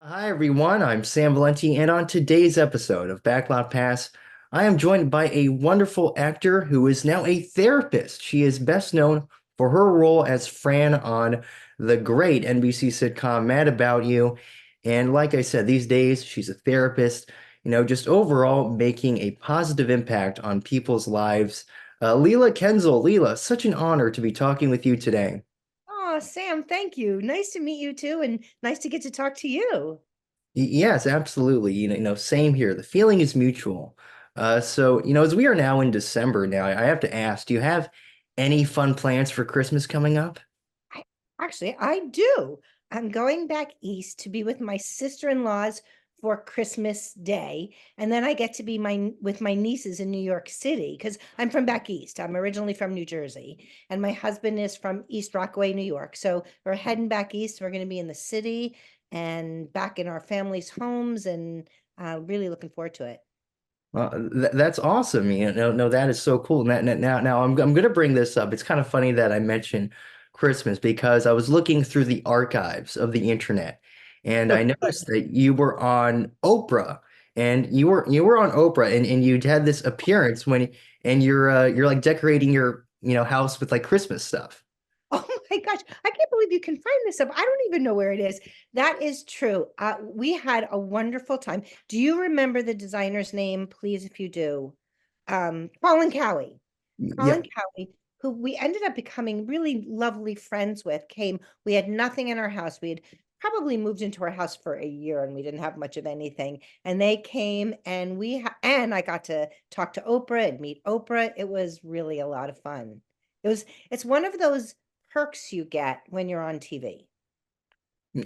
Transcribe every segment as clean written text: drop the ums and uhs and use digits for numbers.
Hi, everyone. I'm Sam Valenti, and on today's episode of Backlot Pass, I am joined by a wonderful actor who is now a therapist. She is best known for her role as Fran on the great NBC sitcom Mad About You. And like I said, these days she's a therapist, just overall making a positive impact on people's lives. Leila Kenzle, Leila, such an honor to be talking with you today. Oh, Sam, thank you. Nice to meet you too, and nice to get to talk to you. Yes, absolutely. Same here. The feeling is mutual. As we are now in December now, I have to ask, do you have any fun plans for Christmas coming up? I, I do. I'm going back east to be with my sister-in-laws for Christmas Day, and then I get to be my with my nieces in New York City because I'm from back east. I'm originally from New Jersey, and my husband is from East Rockaway, New York. So we're heading back east. We're going to be in the city and back in our families' homes, and really looking forward to it. That's awesome. No, that is so cool. Now I'm going to bring this up. It's kind of funny that I mentioned Christmas because I was looking through the archives of the internet and I Oh, good. noticed that you were on Oprah and you were on Oprah and you had this appearance and you're like decorating your house with like Christmas stuff. Oh my gosh, I can't believe you can find this stuff. I don't even know where it is. That is true. We had a wonderful time. Do you remember the designer's name, please, if you do? Colin Cowie. Colin Yeah. Cowie, who we ended up becoming really lovely friends with, came. We had nothing in our house. We had probably moved into our house for a year and we didn't have much of anything. And they came and and I got to talk to Oprah and meet Oprah. It was really a lot of fun. It's one of those perks you get when you're on TV.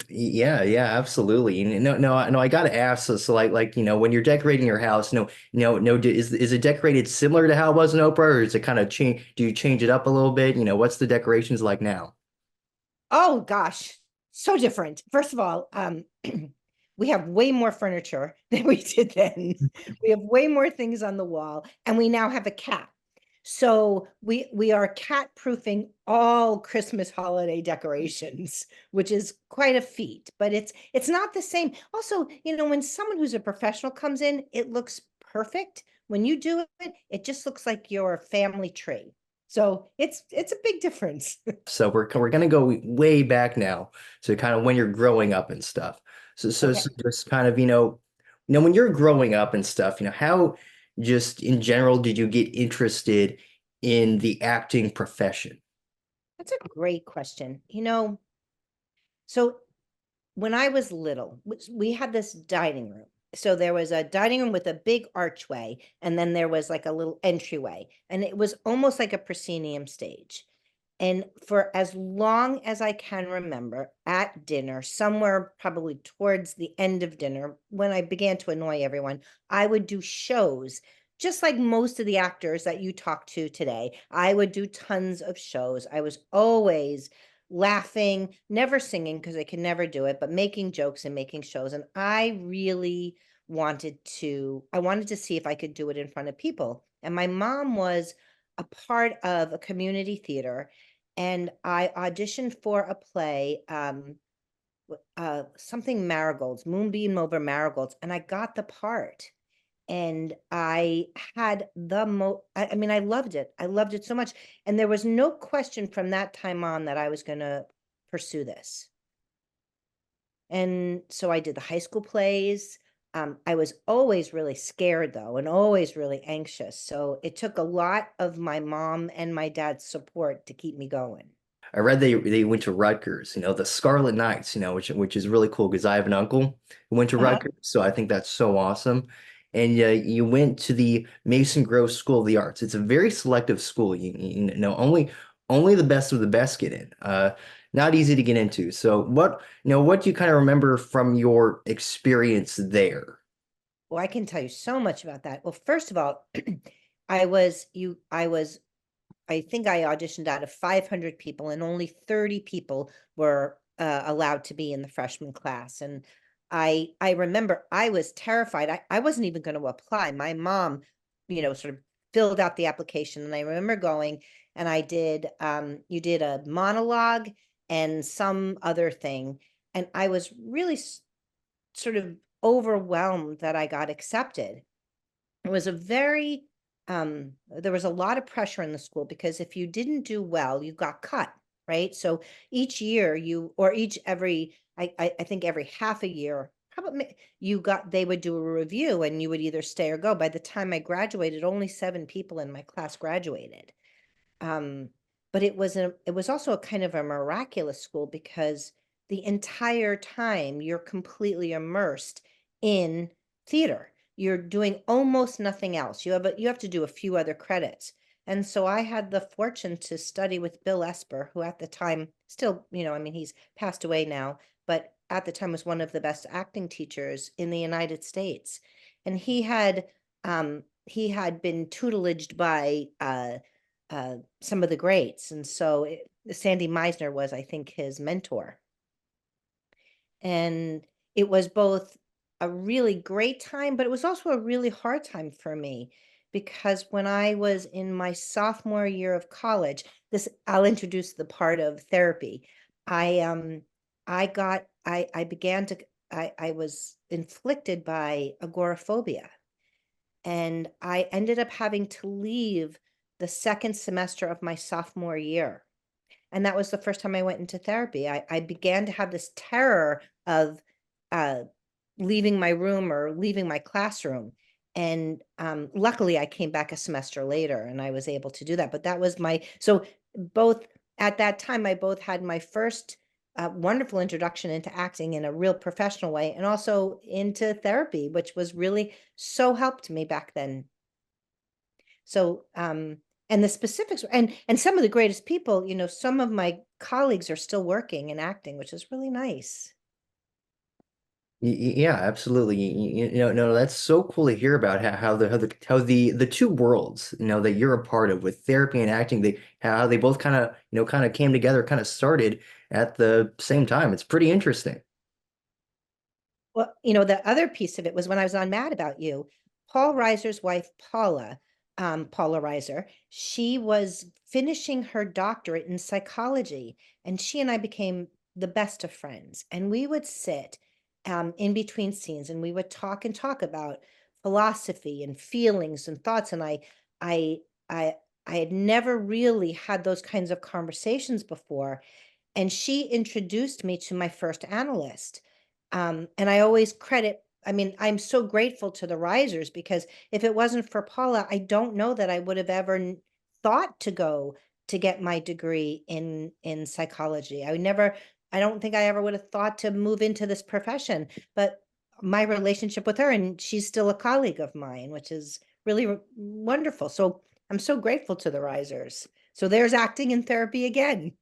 Yeah, absolutely. No, I gotta ask. So like when you're decorating your house, no, is it decorated similar to how it was in Oprah, or is it kind of change? Do you change it up a little bit? What's the decorations like now? Oh gosh, so different. First of all, we have way more furniture than we did then. We have way more things on the wall, and we now have a cat. So we are cat proofing all Christmas holiday decorations, which is quite a feat, but it's not the same. Also, when someone who's a professional comes in, it looks perfect. When you do it, it just looks like your family tree. So it's a big difference. So we're gonna go way back now, so kind of when you're growing up and stuff. So Okay. just kind of when you're growing up and stuff, how just in general did you get interested in the acting profession? That's a great question. So when I was little, we had this dining room. So there was a dining room with a big archway, and then there was like a little entryway, and it was almost like a proscenium stage. And for as long as I can remember, at dinner, somewhere probably towards the end of dinner, when I began to annoy everyone, I would do shows, just like most of the actors that you talk to today. I would do tons of shows. I was always laughing, never singing because I could never do it, but making jokes and making shows. And I wanted to see if I could do it in front of people. And my mom was a part of a community theater, and I auditioned for a play, something marigolds, Moonbeam over marigolds, and I got the part. And I had I mean, I loved it. I loved it so much. And there was no question from that time on that I was going to pursue this. And so I did the high school plays. I was always really scared though, and always really anxious. So it took a lot of my mom and my dad's support to keep me going. I read they went to Rutgers, the Scarlet Knights, which is really cool because I have an uncle who went to Uh-huh. Rutgers, so I think that's so awesome. And you went to the Mason Grove School of the Arts. It's a very selective school. Only the best of the best get in. Not easy to get into. So what do you kind of remember from your experience there? Well, I can tell you so much about that. Well, first of all, I think I auditioned out of 500 people, and only 30 people were allowed to be in the freshman class. And I remember I was terrified. I wasn't even going to apply. My mom, sort of filled out the application, and I remember going and you did a monologue and some other thing, and I was really sort of overwhelmed that I got accepted. It was a very there was a lot of pressure in the school because if you didn't do well, you got cut, right? So each year you, or each every I think every half a year, probably they would do a review and you would either stay or go. By the time I graduated, only 7 people in my class graduated. Um, but it was also a kind of a miraculous school because the entire time you're completely immersed in theater. You're doing almost nothing else. You have to do a few other credits. And so I had the fortune to study with Bill Esper, who at the time still, I mean, he's passed away now, but at the time was one of the best acting teachers in the United States. And he had been tutelaged by some of the greats. And so Sandy Meisner was, I think, his mentor. And it was both a really great time, but it was also a really hard time for me because when I was in my sophomore year of college, I'll introduce the part of therapy. I was inflicted by agoraphobia, and I ended up having to leave the second semester of my sophomore year. And that was the first time I went into therapy. I began to have this terror of uh, leaving my room or leaving my classroom. And luckily, I came back a semester later and I was able to do that. But that was so both at that time, I both had my first wonderful introduction into acting in a real professional way and also into therapy, which was really so helped me back then. So, and the specifics, and some of the greatest people, some of my colleagues are still working and acting, which is really nice. Yeah, absolutely. No, that's so cool to hear about how the two worlds, that you're a part of with therapy and acting, how they both kind of came together, kind of started at the same time. It's pretty interesting. Well, the other piece of it was when I was on Mad About You, Paul Reiser's wife, Paula Reiser, she was finishing her doctorate in psychology, and she and I became the best of friends. And we would sit in between scenes and we would talk and talk about philosophy and feelings and thoughts. And I, I, I had never really had those kinds of conversations before. And she introduced me to my first analyst. And I always I mean, I'm so grateful to the risers because if it wasn't for Paula, I don't know that I would have ever thought to go to get my degree in psychology. I don't think I ever would have thought to move into this profession, but my relationship with her, and she's still a colleague of mine, which is really wonderful. So I'm so grateful to the risers. So there's acting and therapy again.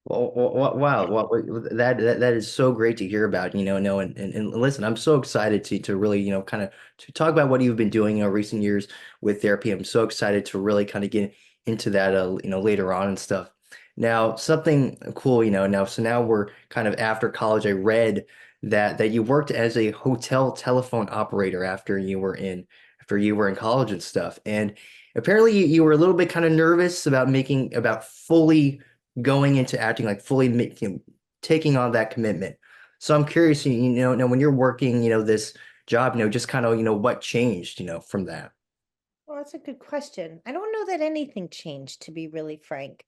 Wow, that is so great to hear about, no, and listen, I'm so excited to really, kind of to talk about what you've been doing, recent years with therapy. I'm so excited to really kind of get into that, later on and stuff. Now, something cool, so now we're kind of after college. I read that you worked as a hotel telephone operator after you were in college and stuff. And apparently you were a little bit kind of nervous about fully going into acting, like fully making, taking on that commitment. So I'm curious, now when you're working, this job, just kind of, what changed, from that. Well, that's a good question. I don't know that anything changed, to be really frank.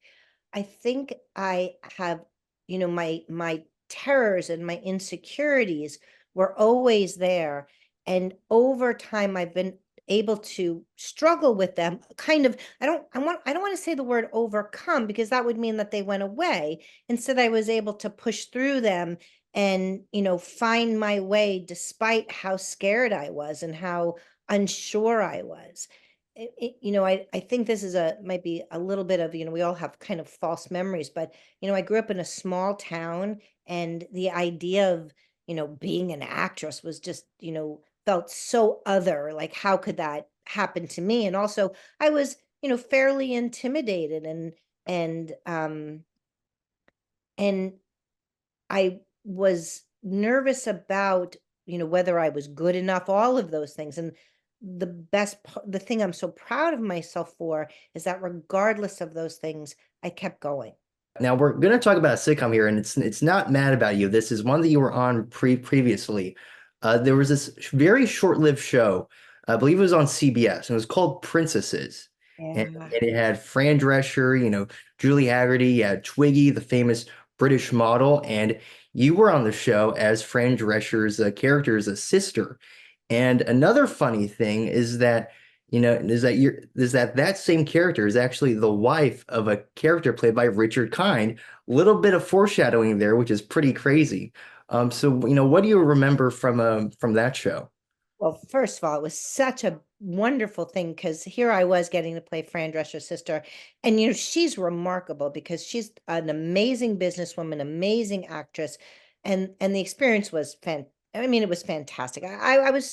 I think I have, my terrors and my insecurities were always there. And over time, I've been able to struggle with them. Kind of, I don't want to say the word overcome because that would mean that they went away. Instead, I was able to push through them and, find my way despite how scared I was and how unsure I was. I think this is might be a little bit of, we all have kind of false memories, but, I grew up in a small town and the idea of, being an actress was just, felt so other. Like, how could that happen to me? And also I was, fairly intimidated and, and I was nervous about, whether I was good enough, all of those things. And the thing I'm so proud of myself for is that regardless of those things, I kept going. Now we're going to talk about a sitcom here, and it's not Mad About You. This is one that you were on previously. There was this very short-lived show, I believe it was on CBS, and it was called Princesses. And Yeah. it had Fran Drescher, Julie Haggerty, you had Twiggy, the famous British model, and you were on the show as Fran Drescher's character's sister. And another funny thing is that that same character is actually the wife of a character played by Richard Kind. Little bit of foreshadowing there, which is pretty crazy. So what do you remember from that show? Well, first of all, it was such a wonderful thing because here I was getting to play Fran Drescher's sister. And, she's remarkable because she's an amazing businesswoman, amazing actress. And the experience was I mean, it was fantastic. I was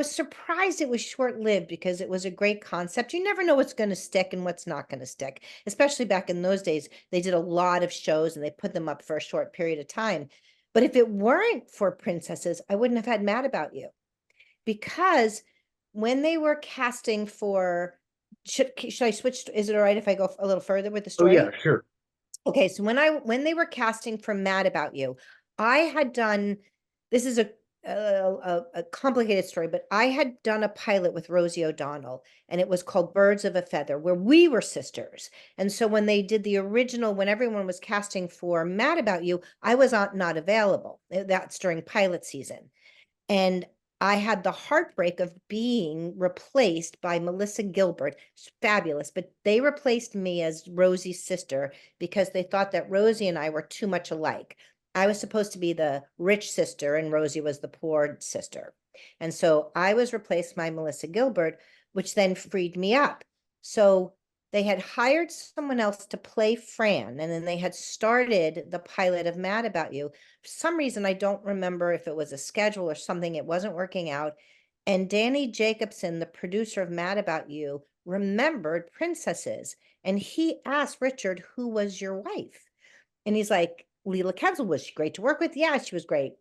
surprised it was short-lived because it was a great concept. You never know what's going to stick and what's not going to stick, especially back in those days. They did a lot of shows and they put them up for a short period of time. But if it weren't for Princesses, I wouldn't have had Mad About You because when they were casting for should I switch? Is it all right if I go a little further with the Oh yeah, story? sure. Okay, so when they were casting for Mad About You, I had done this is a complicated story, but I had done a pilot with Rosie O'Donnell, and it was called Birds of a Feather, where we were sisters. And so when they did the original, when everyone was casting for Mad About You, I was not available. That's during pilot season. And I had the heartbreak of being replaced by Melissa Gilbert. She's fabulous, but they replaced me as Rosie's sister because they thought that Rosie and I were too much alike. I was supposed to be the rich sister, and Rosie was the poor sister. And so I was replaced by Melissa Gilbert, which then freed me up. So they had hired someone else to play Fran, and then they had started the pilot of Mad About You. For some reason, I don't remember if it was a schedule or something, it wasn't working out. And Danny Jacobson, the producer of Mad About You, remembered Princesses. And he asked Richard, who was your wife? And he's like, Leila Kenzle, was she great to work with? Yeah, she was great.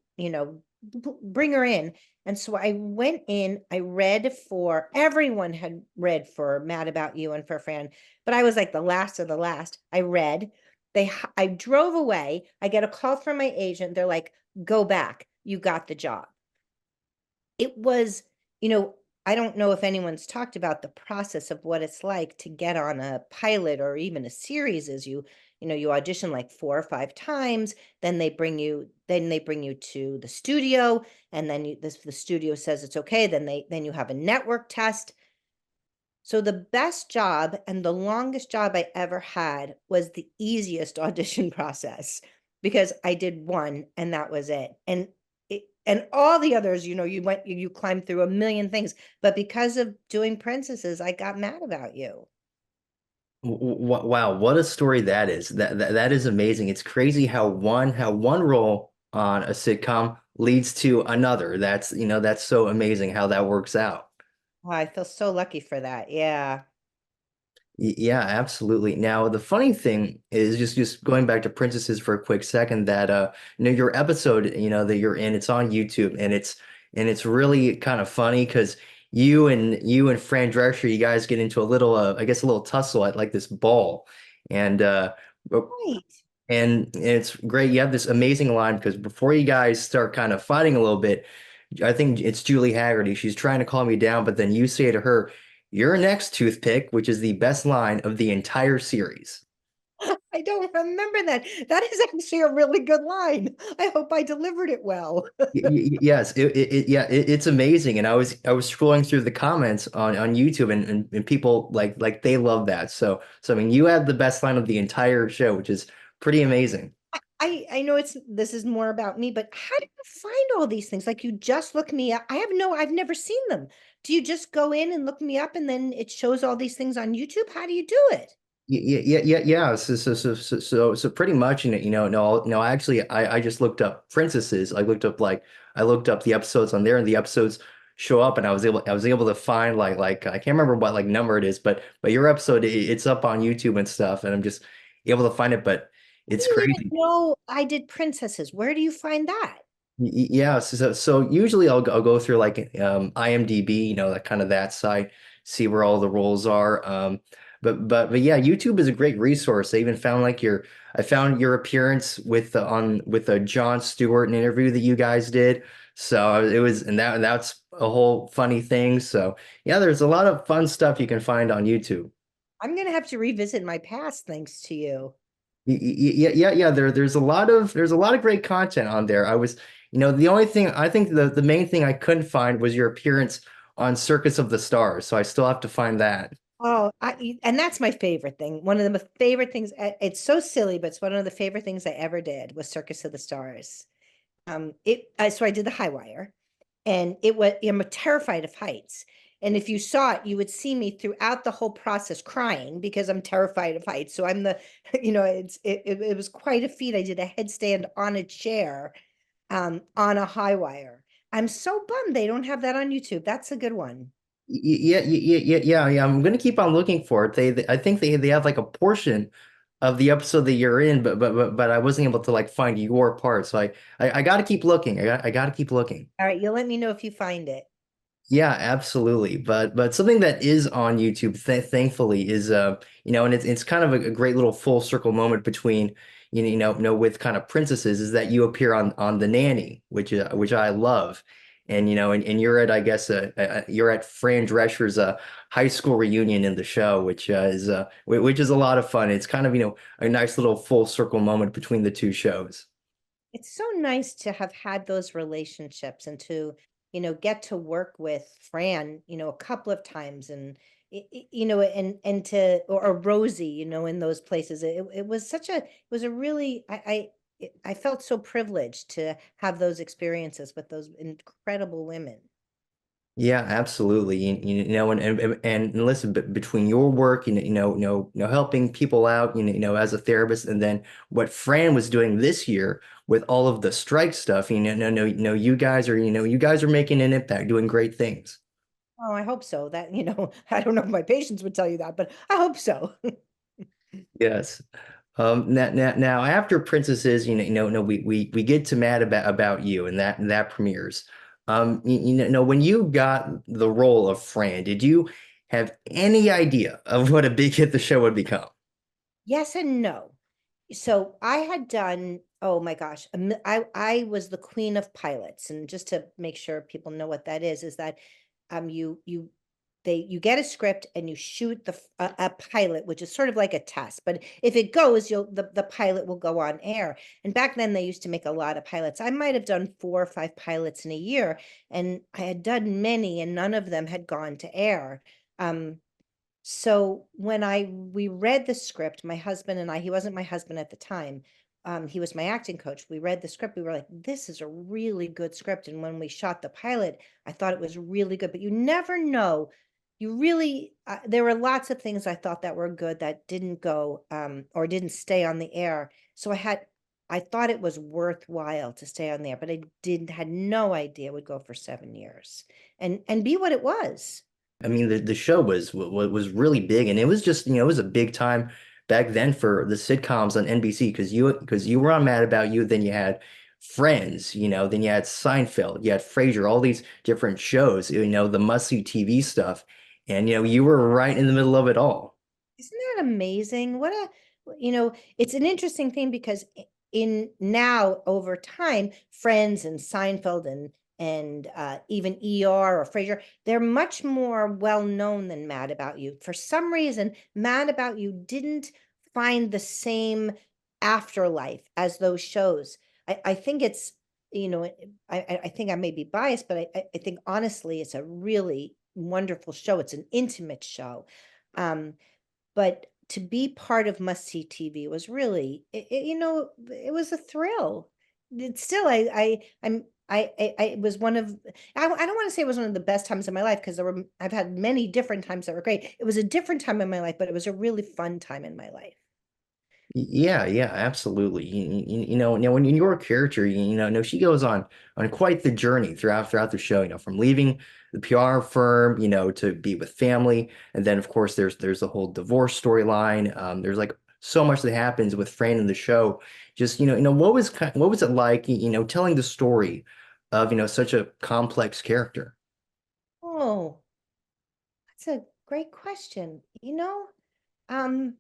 Bring her in. And so I went in, I read for everyone had read for Mad About You and for Fran, but I was like the last of the last. I read, I drove away. I get a call from my agent. They're like, go back. You got the job. It was, you know, I don't know if anyone's talked about the process of what it's like to get on a pilot or even a series as you audition like 4 or 5 times, then they bring you to the studio, and then the studio says it's okay, then you have a network test. So the best job and the longest job I ever had was the easiest audition process because I did one and that was it. And all the others, you climbed through a million things, but because of doing Princesses, I got Mad About You. Wow, what a story that is. That is amazing. It's crazy how one role on a sitcom leads to another. That's so amazing how that works out. Oh, I feel so lucky for that. Yeah. Yeah, absolutely. Now, the funny thing is just going back to Princesses for a quick second that your episode, that you're in, it's on YouTube and it's really kind of funny because you and Fran Drescher, you guys get into a little I guess a little tussle at like this ball. And Right. and it's great. You have this amazing line because before you guys start kind of fighting a little bit, I think it's Julie Haggerty. She's trying to calm you down, but then you say to her, "You're next, toothpick," which is the best line of the entire series. I don't remember that. That is actually a really good line. I hope I delivered it well. Yes, it's amazing. And I was scrolling through the comments on YouTube and people like they love that. So I mean, you had the best line of the entire show, which is pretty amazing. I know this is more about me, but how do you find all these things? Like you just look me up. I've never seen them. Do you just go in and look me up and then it shows all these things on YouTube? How do you do it? Yeah. So pretty much, no. Actually, I just looked up princesses. I looked up the episodes on there, and the episodes show up, and I was able to find like I can't remember what like number it is, but your episode it's up on YouTube and stuff, and I'm just able to find it. But I it's didn't even crazy. know I did princesses. Where do you find that? Yeah, so usually I'll go through like IMDb, that kind of that site, see where all the roles are. But yeah, YouTube is a great resource. I even found like your I found your appearance with the on with the Jon Stewart an interview that you guys did. So it was, and that's a whole funny thing. So yeah, there's a lot of fun stuff you can find on YouTube. I'm gonna have to revisit my past thanks to you. Yeah. There's a lot of great content on there. The only thing I think the main thing I couldn't find was your appearance on Circus of the Stars. So I still have to find that. Oh, and that's my favorite thing. One of the favorite things. It's so silly, but it's one of the favorite things I ever did was Circus of the Stars. So I did the high wire, and I'm terrified of heights. And if you saw it, you would see me throughout the whole process crying because I'm terrified of heights. So I'm the, it was quite a feat. I did a headstand on a chair, on a high wire. I'm so bummed they don't have that on YouTube. That's a good one. Yeah. I'm gonna keep on looking for it. I think they have like a portion of the episode that you're in, but I wasn't able to like find your part. So I got to keep looking. I got to keep looking. All right, you'll let me know if you find it. Yeah, absolutely. But something that is on YouTube, thankfully, is and it's kind of a great little full circle moment between with kind of princesses is that you appear on The Nanny, which I love, and you're at I guess you're at Fran Drescher's high school reunion in the show, which is a lot of fun. It's kind of a nice little full circle moment between the two shows. It's so nice to have had those relationships and to, get to work with Fran, a couple of times and or Rosie, in those places. It was it was a really, I felt so privileged to have those experiences with those incredible women. Yeah, absolutely. And listen, between your work, helping people out, as a therapist, and then what Fran was doing this year with all of the strike stuff, you guys are making an impact, doing great things. Oh, I hope so. That, I don't know if my patients would tell you that, but I hope so. Yes. Now after Princesses, no, we get to Mad about you, and that premieres. When you got the role of Fran, did you have any idea of what a big hit the show would become? Yes and no. So I had done, oh my gosh, I was the queen of pilots. And just to make sure people know what that is that you get a script and you shoot a pilot, which is sort of like a test. But if it goes, the pilot will go on air. And back then they used to make a lot of pilots. I might have done 4 or 5 pilots in a year, and I had done many, and none of them had gone to air. Um, so when we read the script, my husband and I, he wasn't my husband at the time. He was my acting coach. We read the script. We were like, this is a really good script. And when we shot the pilot, I thought it was really good, but you never know. You really, there were lots of things I thought that were good that didn't go, or didn't stay on the air. So I thought it was worthwhile to stay on there, but had no idea it would go for 7 years and be what it was. I mean, the show was really big, and it was just, it was a big time back then for the sitcoms on NBC because you were on Mad About You, then you had Friends, then you had Seinfeld, you had Frasier, all these different shows, the must-see TV stuff, and you were right in the middle of it all. Isn't that amazing? It's an interesting thing because in now over time, Friends and Seinfeld and even ER or Frasier, they're much more well known than Mad About You. For some reason, Mad About You didn't find the same afterlife as those shows. I think it's, I think I may be biased, but I think honestly, it's a really wonderful show. It's an intimate show. But to be part of Must See TV was really, it was a thrill. It's still, I it was one of, I don't want to say it was one of the best times of my life because I've had many different times that were great. It was a different time in my life, but it was a really fun time in my life. Yeah, absolutely. When your character, no, she goes on quite the journey throughout the show. From leaving the PR firm, to be with family, and then of course there's the whole divorce storyline. There's like so much that happens with Fran in the show. Just what was it like, telling the story of such a complex character? Oh, that's a great question. Um,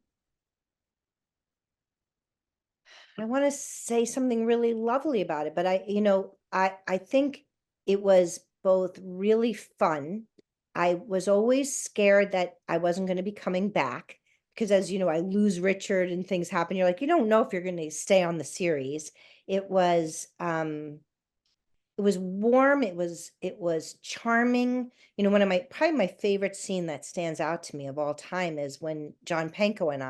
I want to say something really lovely about it, but I think it was both really fun. I was always scared that I wasn't going to be coming back because, as you know, I lose Richard and things happen. You're like, you don't know if you're going to stay on the series. It was it was warm, it was charming. One of my probably my favorite scene that stands out to me of all time is when John Panko and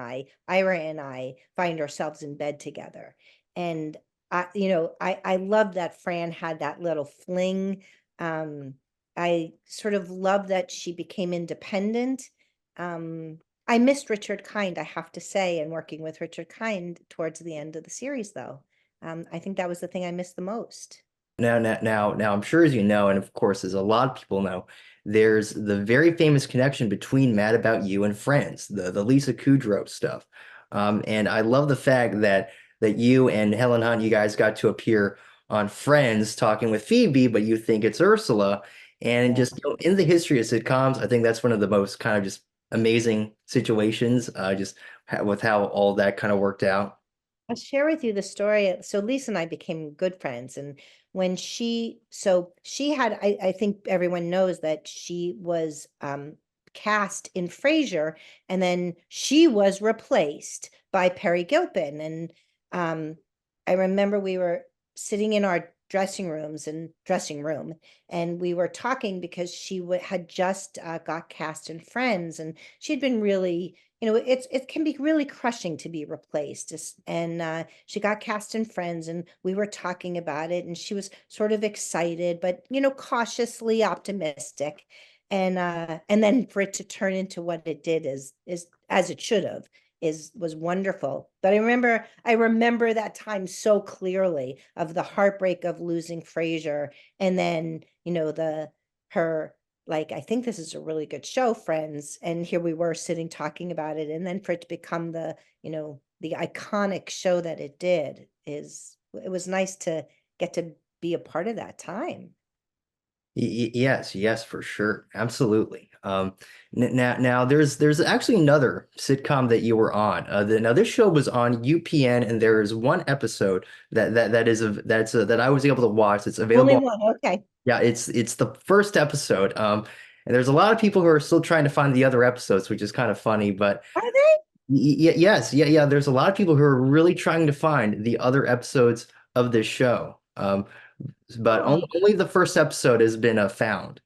Ira and I find ourselves in bed together. And I love that Fran had that little fling. um I sort of love that she became independent. I missed Richard Kind, I have to say, and working with Richard Kind towards the end of the series, though. I think that was the thing I missed the most. Now, I'm sure as you know, and of course, as a lot of people know, there's the very famous connection between Mad About You and Friends, the Lisa Kudrow stuff. And I love the fact that you and Helen Hunt, you guys got to appear on Friends talking with Phoebe, but you think it's Ursula. And Yeah. just in the history of sitcoms, I think that's one of the most kind of just amazing situations, just with how all that kind of worked out. I'll share with you the story. So Lisa and I became good friends, and when she had, I think everyone knows that she was cast in Frasier, and then she was replaced by Perry Gilpin. And um, I remember we were sitting in our dressing room, and we were talking because she had just got cast in Friends, and she'd been really, it can be really crushing to be replaced. And she got cast in Friends, and we were talking about it, and she was sort of excited, but cautiously optimistic. And then for it to turn into what it did is as it should have is was wonderful. But I remember that time so clearly of the heartbreak of losing Frasier, and then the her like, I think this is a really good show, Friends. And here we were sitting talking about it. And then for it to become the iconic show that it did it was nice to get to be a part of that time. Yes, yes, for sure. Absolutely. Now there's actually another sitcom that you were on. Now this show was on UPN, and there is one episode that I was able to watch. It's Only available. one. Okay. Yeah, it's the first episode. And there's a lot of people who are still trying to find the other episodes, which is kind of funny. But Are they? yes, yeah. There's a lot of people who are really trying to find the other episodes of this show. But Oh. only the first episode has been found.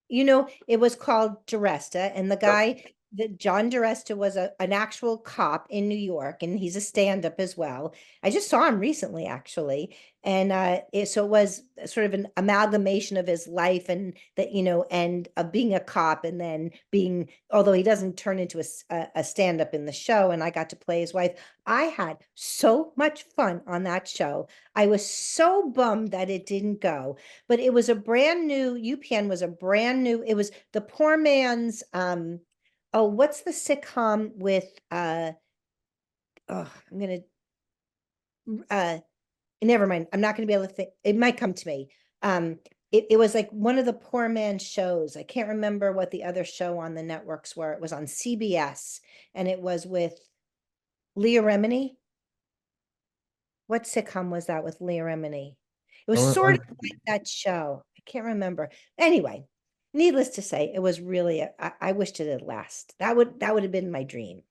It was called Duresta, and the guy, that John Duresta, was an actual cop in New York, and he's a stand-up as well. I just saw him recently, actually. And so it was sort of an amalgamation of his life, and and of being a cop, and then being, although he doesn't turn into a stand-up in the show, and I got to play his wife. I had so much fun on that show. I was so bummed that it didn't go, but it was a brand new, UPN was a brand new, it was the poor man's, oh, what's the sitcom with oh, I'm gonna uh never mind, I'm not gonna be able to think, it might come to me. It was like one of the poor man's shows. I can't remember what the other show on the networks were. It was on CBS, and it was with Leah Remini. What sitcom was that with Leah Remini? It was sort of like that show. I can't remember. Anyway, needless to say, it was really, I wished it had last. That would have been my dream.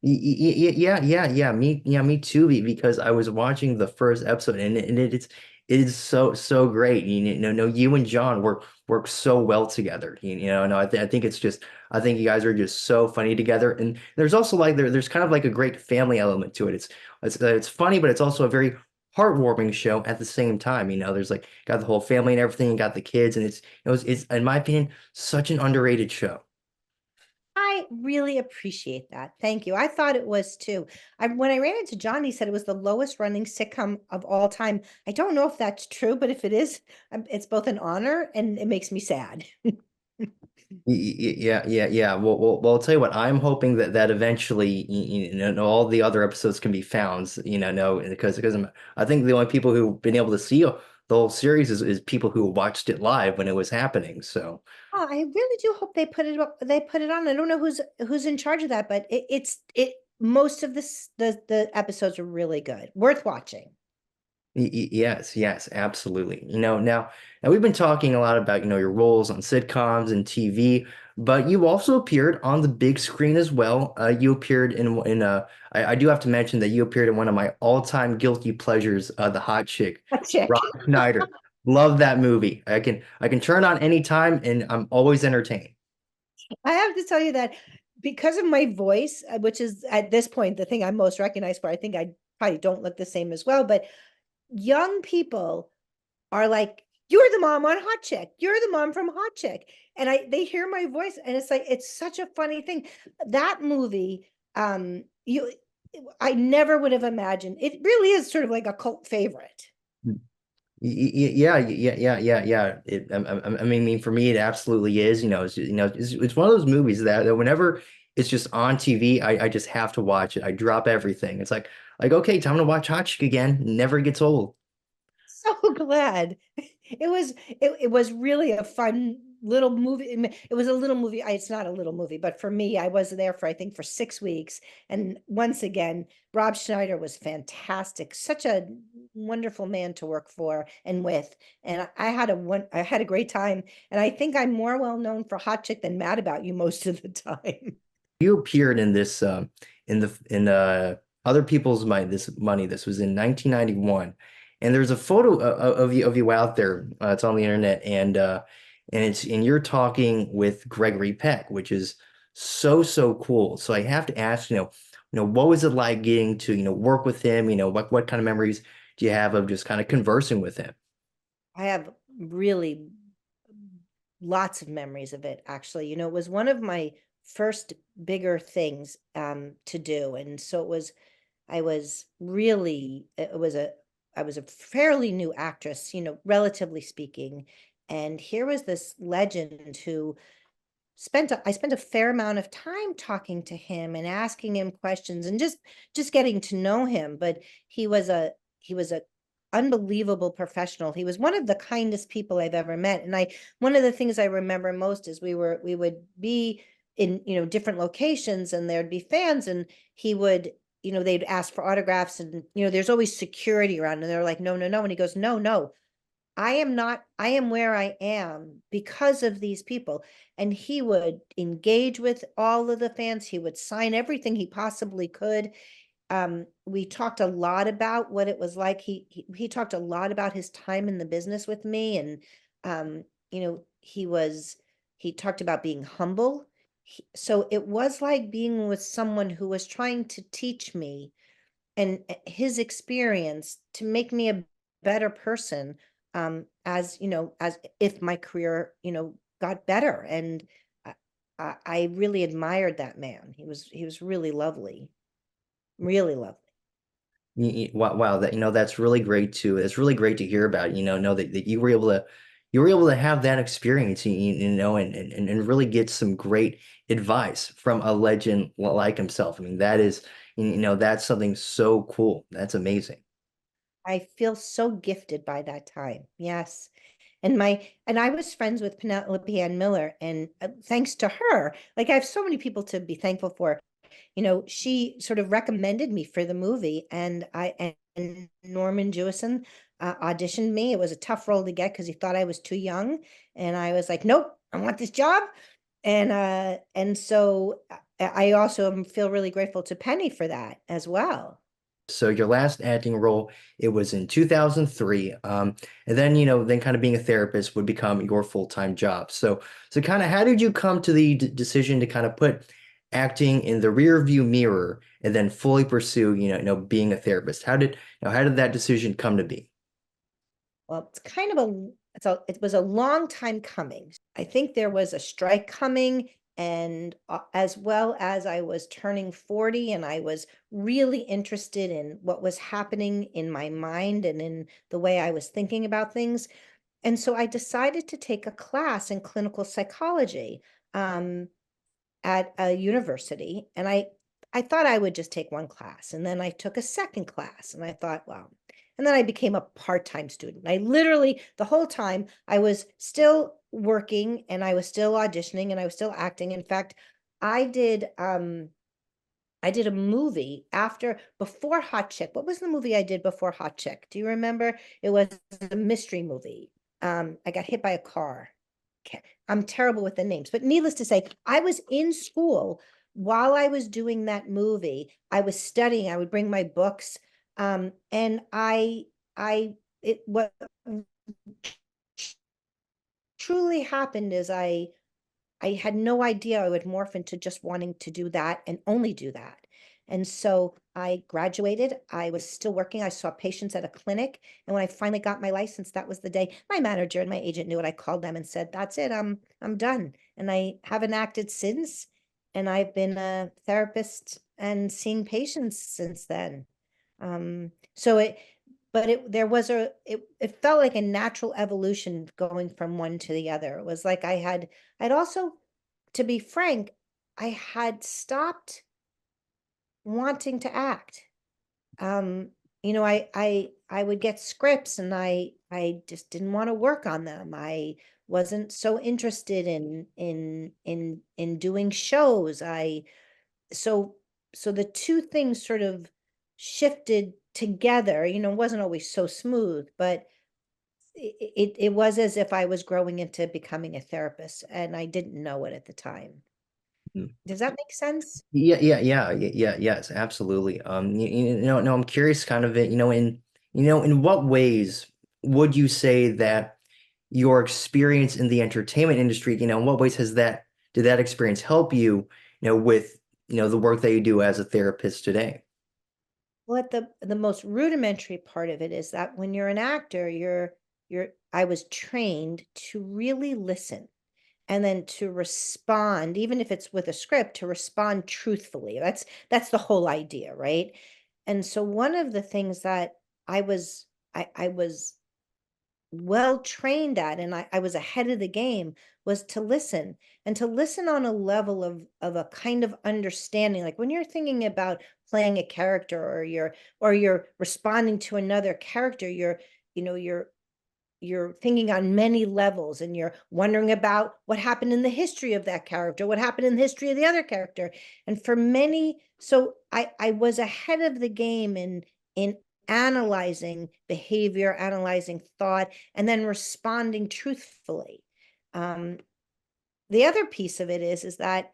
Me too. Because I was watching the first episode, and it is so great. No, you and John work so well together. No, I think it's just, I think you guys are just so funny together. And there's also like there's kind of like a great family element to it. It's funny, but it's also a very heartwarming show at the same time. There's like got the whole family and everything, and got the kids, and it's in my opinion such an underrated show. I really appreciate that. Thank you. I thought it was too. When I ran into John, he said it was the lowest running sitcom of all time. I don't know if that's true, but if it is, it's both an honor and it makes me sad. Yeah. Well, I'll tell you what. I'm hoping that eventually, all the other episodes can be found. No, because I think the only people who've been able to see the whole series is people who watched it live when it was happening. So, Oh, I really do hope they put it on. I don't know who's in charge of that, but most of the episodes are really good, worth watching. Yes, yes, absolutely. Now we've been talking a lot about, your roles on sitcoms and TV, but you also appeared on the big screen as well. You appeared I do have to mention that you appeared in one of my all-time guilty pleasures, The Hot Chick, Rob Chick. Schneider. Love that movie. I can turn on anytime and I'm always entertained. I have to tell you that because of my voice, which is at this point the thing I'm most recognized for, I think I probably don't look the same as well, but young people are like, "You're the mom on Hot Chick. You're the mom from Hot Chick." And they hear my voice and it's like it's such a funny thing. That movie, you I never would have imagined. It really is sort of like a cult favorite. Yeah, yeah, yeah, yeah, yeah. I mean, for me, it absolutely is. It's one of those movies that whenever it's just on TV, I just have to watch it. I drop everything. It's like okay, time to watch Hot Chick again. Never gets old. So glad. It was really a fun little movie. It was a little movie. It's not a little movie, but for me, I was there for I think for 6 weeks. And once again, Rob Schneider was fantastic. Such a wonderful man to work for and with. And I had a great time. And I think I'm more well known for Hot Chick than Mad About You most of the time. You appeared in this in Other People's Money. This was in 1991, and there's a photo of you out there. It's on the internet, and you're talking with Gregory Peck, which is so cool. So I have to ask, what was it like getting to work with him? What kind of memories do you have of just kind of conversing with him? I have really lots of memories of it, actually. It was one of my first bigger things to do. And so I was really, I was a fairly new actress, relatively speaking. And here was this legend who I spent a fair amount of time talking to him and asking him questions and just getting to know him. But he was a unbelievable professional. He was one of the kindest people I've ever met. And one of the things I remember most is we would be in, different locations and there'd be fans and he would, they'd ask for autographs and, there's always security around and they're like, no, no, no. And he goes, no, no, I am where I am because of these people. And he would engage with all of the fans. He would sign everything he possibly could. We talked a lot about what it was like. He talked a lot about his time in the business with me. And, he talked about being humble. So it was like being with someone who was trying to teach me and his experience to make me a better person as as if my career got better and I really admired that man. He was really lovely. Wow, wow, that's really great too. It's really great to hear about, know that you were able to have that experience, and really get some great advice from a legend like himself. I mean, that's something so cool. That's amazing. I feel so gifted by that time. Yes. And I was friends with Penelope Ann Miller and thanks to her, like I have so many people to be thankful for. She sort of recommended me for the movie, and Norman Jewison auditioned me. It was a tough role to get because he thought I was too young, and I was like, nope, I want this job. And so I also feel really grateful to Penny for that as well. So your last acting role, it was in 2003. And then kind of being a therapist would become your full-time job. So kind of how did you come to the d decision to kind of put acting in the rear view mirror and then fully pursue, being a therapist? How did that decision come to be? Well, it's kind of it was a long time coming. I think there was a strike coming, and as well as I was turning 40, and I was really interested in what was happening in my mind and in the way I was thinking about things. And so I decided to take a class in clinical psychology. At a university, and I thought I would just take one class, and then I took a second class, and I thought, well, and then I became a part-time student. I literally the whole time I was still working and I was still auditioning and I was still acting. In fact, I did I did a movie before Hot Chick. What was the movie I did before Hot Chick? Do you remember? It was a mystery movie. I got hit by a car. I'm terrible with the names, but needless to say, I was in school while I was doing that movie. I was studying. I would bring my books, and what truly happened is I had no idea I would morph into just wanting to do that and only do that. And so I graduated. I was still working. I saw patients at a clinic. And when I finally got my license, that was the day my manager and my agent knew it. I called them and said, "That's it. I'm done." And I haven't acted since. And I've been a therapist and seeing patients since then. So it but there was it felt like a natural evolution going from one to the other. It was like I'd also, to be frank, I had stopped wanting to act. Um, I would get scripts and I just didn't want to work on them. I wasn't so interested in doing shows. So so the two things sort of shifted together. It wasn't always so smooth, but it was as if I was growing into becoming a therapist and I didn't know it at the time. Mm. Does that make sense? Yes, absolutely. No, I'm curious kind of in what ways would you say that your experience in the entertainment industry, in what ways did that experience help you, with, the work that you do as a therapist today? Well, at the most rudimentary part of it is that when you're an actor, I was trained to really listen and then to respond, even if it's with a script, to respond truthfully. That's the whole idea, right? And so one of the things that I was well trained at, and I was ahead of the game, was to listen, and to listen on a level of a kind of understanding. Like when you're thinking about playing a character, or you're responding to another character, you know you're thinking on many levels, and you're wondering about what happened in the history of that character, what happened in the history of the other character. And for many, so I was ahead of the game in analyzing behavior, analyzing thought, and then responding truthfully. um, the other piece of it is that,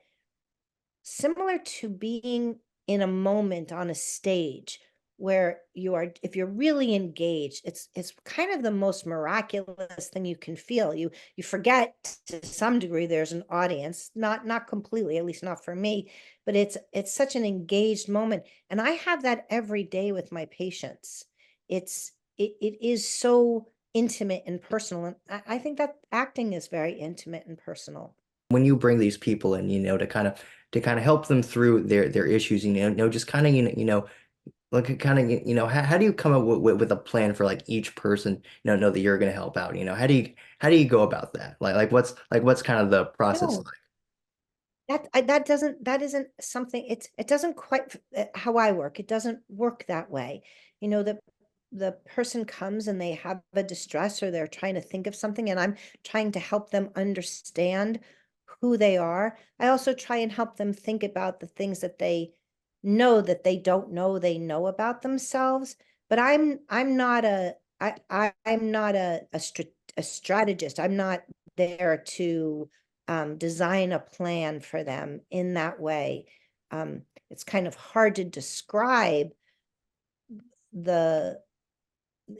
similar to being in a moment on a stage where if you're really engaged, it's kind of the most miraculous thing you can feel. You forget to some degree there's an audience, not completely, at least not for me, but it's such an engaged moment. And I have that every day with my patients. It is so intimate and personal, and I think that acting is very intimate and personal. When you bring these people in, to kind of help them through their issues, just kind of, like kind of, how do you come up with a plan for like each person, know that you're going to help out? How do you go about that? Like what's kind of the process No, like? that isn't something. It doesn't quite how I work. It doesn't work that way. The person comes and they have a distress, or they're trying to think of something, and I'm trying to help them understand who they are. I also try and help them think about the things that they know that they don't know they know about themselves. But I'm not I'm not a strategist. I'm not there to design a plan for them in that way. It's kind of hard to describe the,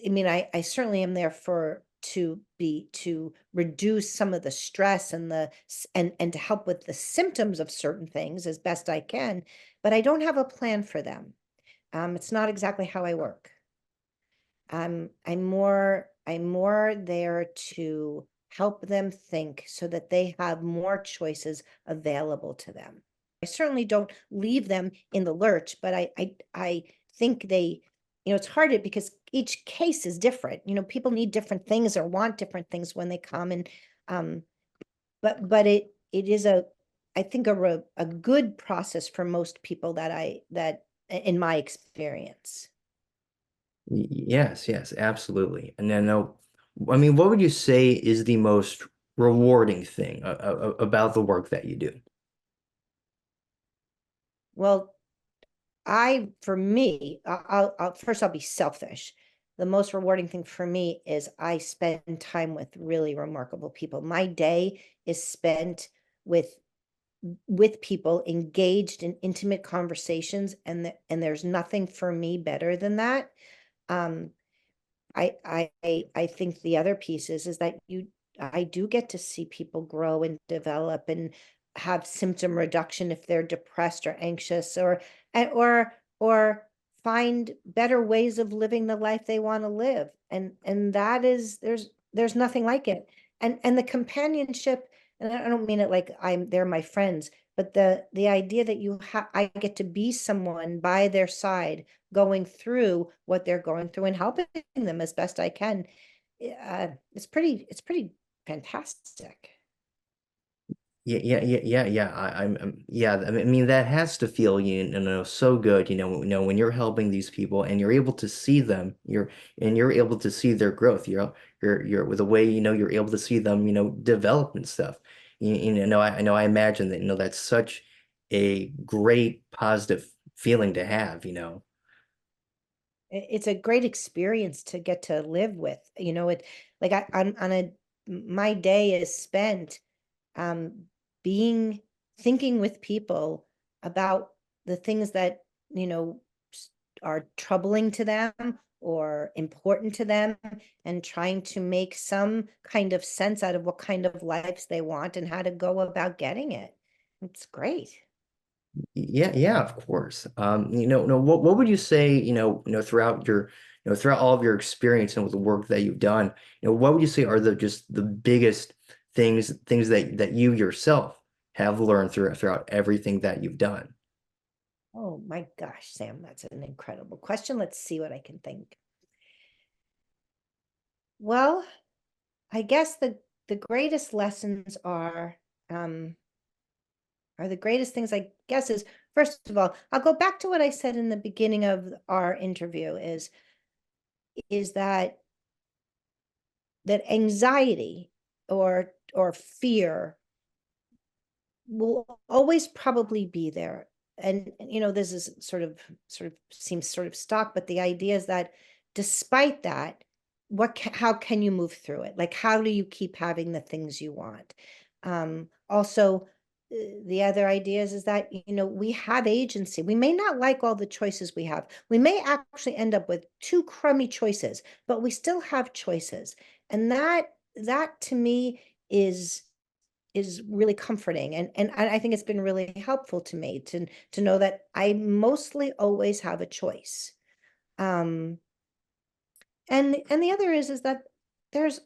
I mean, I certainly am there to reduce some of the stress and to help with the symptoms of certain things as best I can, but I don't have a plan for them. It's not exactly how I work. I'm more there to help them think so that they have more choices available to them. I certainly don't leave them in the lurch, but I think it's harder because each case is different. People need different things or want different things when they come, and um, but it is I think a good process for most people that in my experience. Yes, absolutely. And then, I mean, what would you say is the most rewarding thing about the work that you do? Well, for me, first I'll be selfish. The most rewarding thing for me is I spend time with really remarkable people. My day is spent with people engaged in intimate conversations, and there's nothing for me better than that. Um, I think the other piece is that I do get to see people grow and develop and have symptom reduction if they're depressed or anxious, or find better ways of living the life they want to live. And that is, there's nothing like it. And the companionship, and I don't mean it like they're my friends, but the idea that I get to be someone by their side going through what they're going through and helping them as best I can. It's pretty fantastic. Yeah. Yeah. I mean, that has to feel, so good, when you're helping these people and you're able to see them, you're able to see their growth, you're with the way, you're able to see them, develop and stuff. I know, I imagine that, that's such a great positive feeling to have. It's a great experience to get to live with. It like on a my day is spent um being thinking with people about the things that you know are troubling to them or important to them, and trying to make some kind of sense out of what kind of lives they want and how to go about getting it. It's great. Yeah, of course. No, what would you say, throughout throughout all of your experience and with the work that you've done, what would you say are just the biggest things that you yourself have learned throughout everything that you've done? Oh my gosh, Sam, that's an incredible question. Let's see what I can think. Well, I guess the greatest lessons um are the greatest things, I guess, is first of all, I'll go back to what I said in the beginning of our interview is that anxiety or fear will always probably be there. And this is sort of seems sort of stock, but the idea is that despite that, how can you move through it? Like, how do you keep having the things you want? Also, the other ideas is that we have agency. We may not like all the choices we have. We may actually end up with two crummy choices, but we still have choices. And that to me is really comforting, and I think it's been really helpful to me to know that I mostly always have a choice. Um, and the other is that there's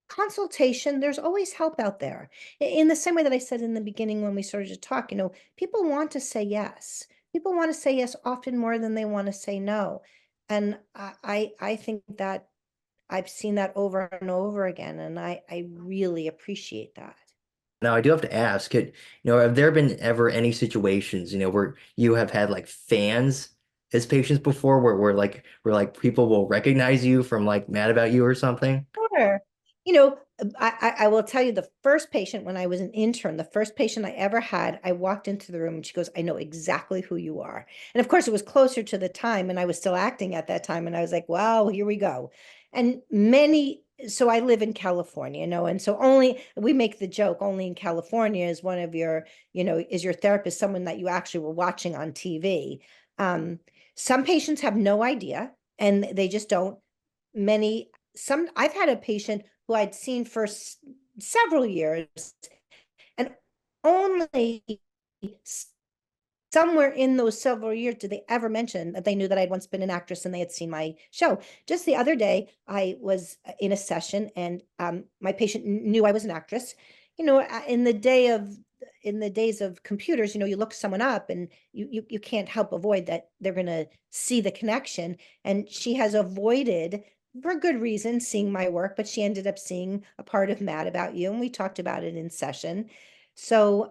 consultation, there's always help out there. In the same way that I said in the beginning when we started to talk, people want to say yes. People want to say yes often more than they want to say no. And I think that I've seen that over and over again, and I really appreciate that. Now, I do have to ask, have there been ever any situations, where you have had like fans as patients before, where people will recognize you from like Mad About You or something? Sure. You know, I will tell you, the first patient when I was an intern, the first patient I ever had, I walked into the room and she goes, "I know exactly who you are." And of course, it was closer to the time, and I was still acting at that time. And I was like, "Wow, here we go." And so I live in California, and so only we make the joke, only in California is one of your, is your therapist someone that you actually were watching on TV. Um, some patients have no idea, and they just don't. Many some I've had a patient who I'd seen for several years, and only somewhere in those several years did they ever mention that they knew that I'd once been an actress and they had seen my show. Just the other day, I was in a session, and my patient knew I was an actress. In the days of computers, you look someone up and you can't help avoid that they're going to see the connection. And she has avoided, for good reason, seeing my work, but she ended up seeing a part of Mad About You, and we talked about it in session. So,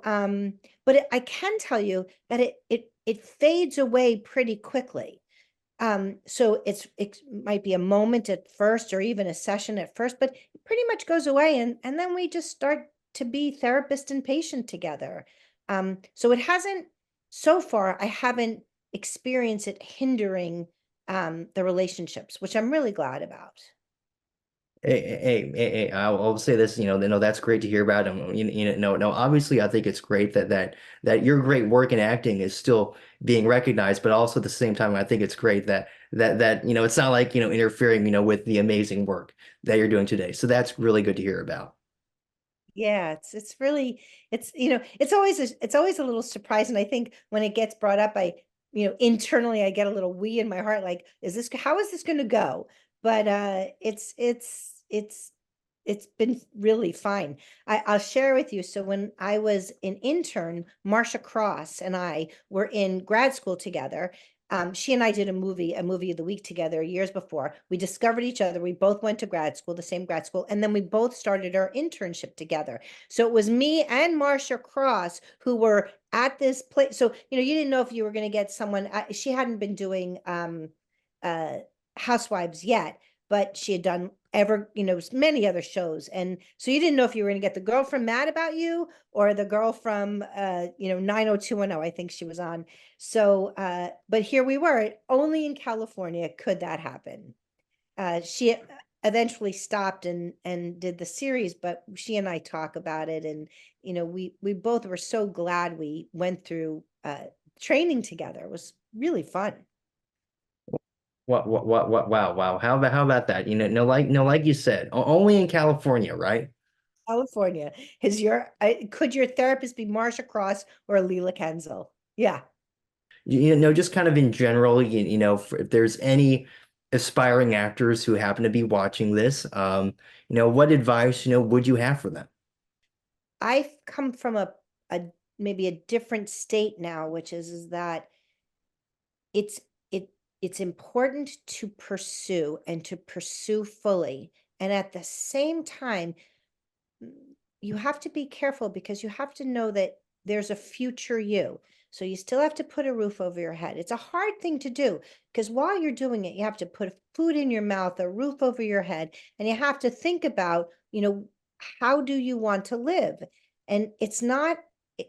but I can tell you that it fades away pretty quickly. So it might be a moment at first, or even a session at first, but it pretty much goes away, and then we just start to be therapist and patient together. So it hasn't, so far, I haven't experience it hindering the relationships, which I'm really glad about. Hey, I'll say this, that's great to hear about. No, obviously, I think it's great that your great work in acting is still being recognized, but also at the same time, I think it's great that it's not like, interfering, with the amazing work that you're doing today. So that's really good to hear about. Yeah, it's really it's always a little surprising. I think when it gets brought up, internally I get a little wee in my heart, like, how is this going to go? But it's been really fine. I'll share with you. So when I was an intern, Marsha Cross and I were in grad school together. She and I did a movie of the week together years before. We discovered each other. We both went to grad school, the same grad school, and then we both started our internship together. So it was me and Marsha Cross who were at this place. So, you didn't know if you were going to get someone. She hadn't been doing uh, Housewives yet, but she had done many other shows. And so you didn't know if you were going to get the girl from Mad About You or the girl from 90210. I think she was on. So but here we were, only in California could that happen. She eventually stopped and did the series, but she and I talk about it, and we both were so glad we went through training together. It was really fun. Wow, wow. How about that? No, like, no, like you said, only in California, right? California. Could your therapist be Marsha Cross or Leila Kenzle? Yeah. Just kind of in general, if there's any aspiring actors who happen to be watching this, what advice, would you have for them? I've come from a maybe a different state now, which is that it's it it's important to pursue and to pursue fully. And at the same time, you have to be careful because you have to know that there's a future you. So you still have to put a roof over your head. It's a hard thing to do because while you're doing it, you have to put food in your mouth, a roof over your head, and you have to think about, how do you want to live? And it's not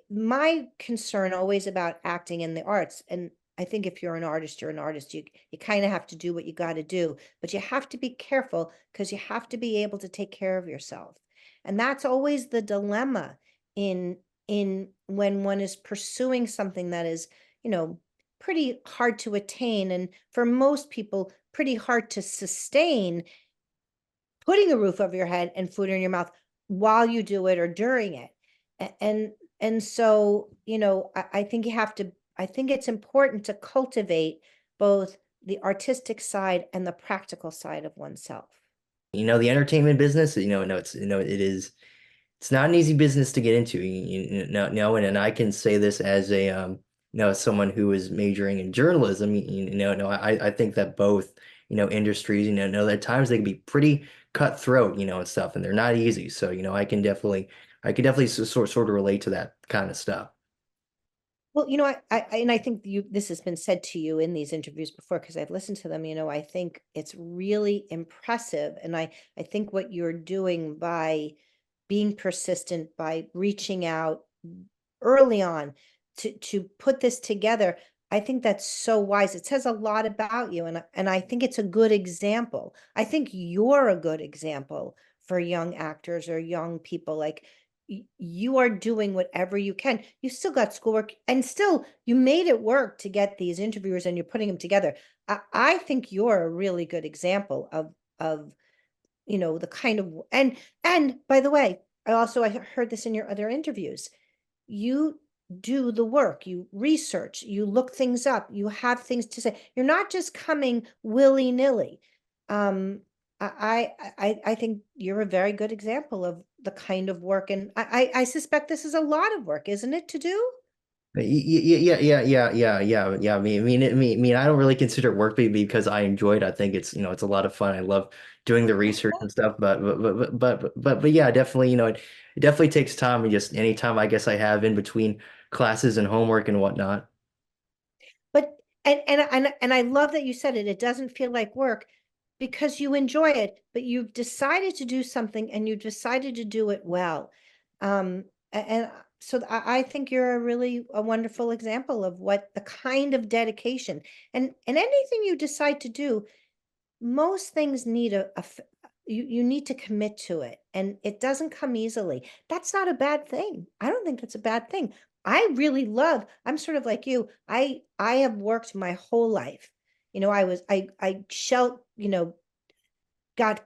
my concern always about acting in the arts. And I think if you're an artist, you're an artist. You kind of have to do what you got to do, but you have to be careful because you have to be able to take care of yourself. And that's always the dilemma in when one is pursuing something that is, you know, pretty hard to attain, and for most people pretty hard to sustain, putting a roof over your head and food in your mouth while you do it or during it. And so, I think I think it's important to cultivate both the artistic side and the practical side of oneself. The entertainment business, no, it's not an easy business to get into. And I can say this as someone who is majoring in journalism. No, I think that both, industries, at times they can be pretty cutthroat, and stuff, and they're not easy. So, I can definitely sort of relate to that kind of stuff. Well, and I think this has been said to you in these interviews before because I've listened to them. I think it's really impressive, and I think what you're doing by being persistent, by reaching out early on to put this together, I think that's so wise. It says a lot about you, and I think it's a good example. I think you're a good example for young actors or young people. Like, you are doing whatever you can. You still got schoolwork, and still you made it work to get these interviewers, and you're putting them together. I think you're a really good example of the kind of, and by the way, I heard this in your other interviews. You do the work, you research, you look things up, you have things to say. You're not just coming willy-nilly. Um, I think you're a very good example of the kind of work, and I suspect this is a lot of work, isn't it, to do? Yeah. I don't really consider it work because I enjoy it. I think it's a lot of fun. I love doing the research and stuff. But yeah, definitely, it definitely takes time. And just any time I guess I have in between classes and homework and whatnot. But and I love that you said it. It doesn't feel like work because you enjoy it, but you've decided to do something and you decided to do it well. And So I think you're a wonderful example of what the kind of dedication and anything you decide to do, most things need you need to commit to it, and it doesn't come easily. That's not a bad thing. I don't think that's a bad thing. I really love, I'm sort of like you. I have worked my whole life. I shell,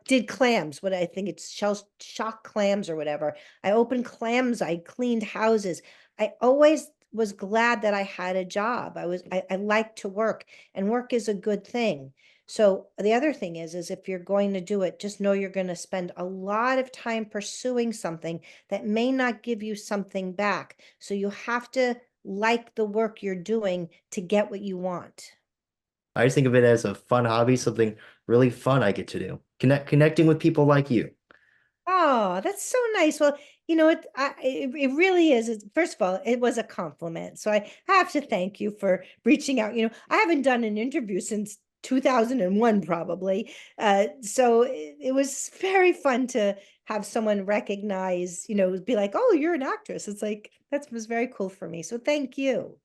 did clams, what I think it's shell shock clams or whatever. I opened clams, I cleaned houses. I always was glad that I had a job. I like to work, and work is a good thing. So the other thing is if you're going to do it, just know you're going to spend a lot of time pursuing something that may not give you something back. So you have to like the work you're doing to get what you want. I just think of it as a fun hobby, something really fun I get to do. Connecting with people like you. Oh, that's so nice. Well, it really is. First of all, it was a compliment. So I have to thank you for reaching out. I haven't done an interview since 2001, probably. So it was very fun to have someone recognize, be like, oh, you're an actress. It's like, that was very cool for me. So thank you.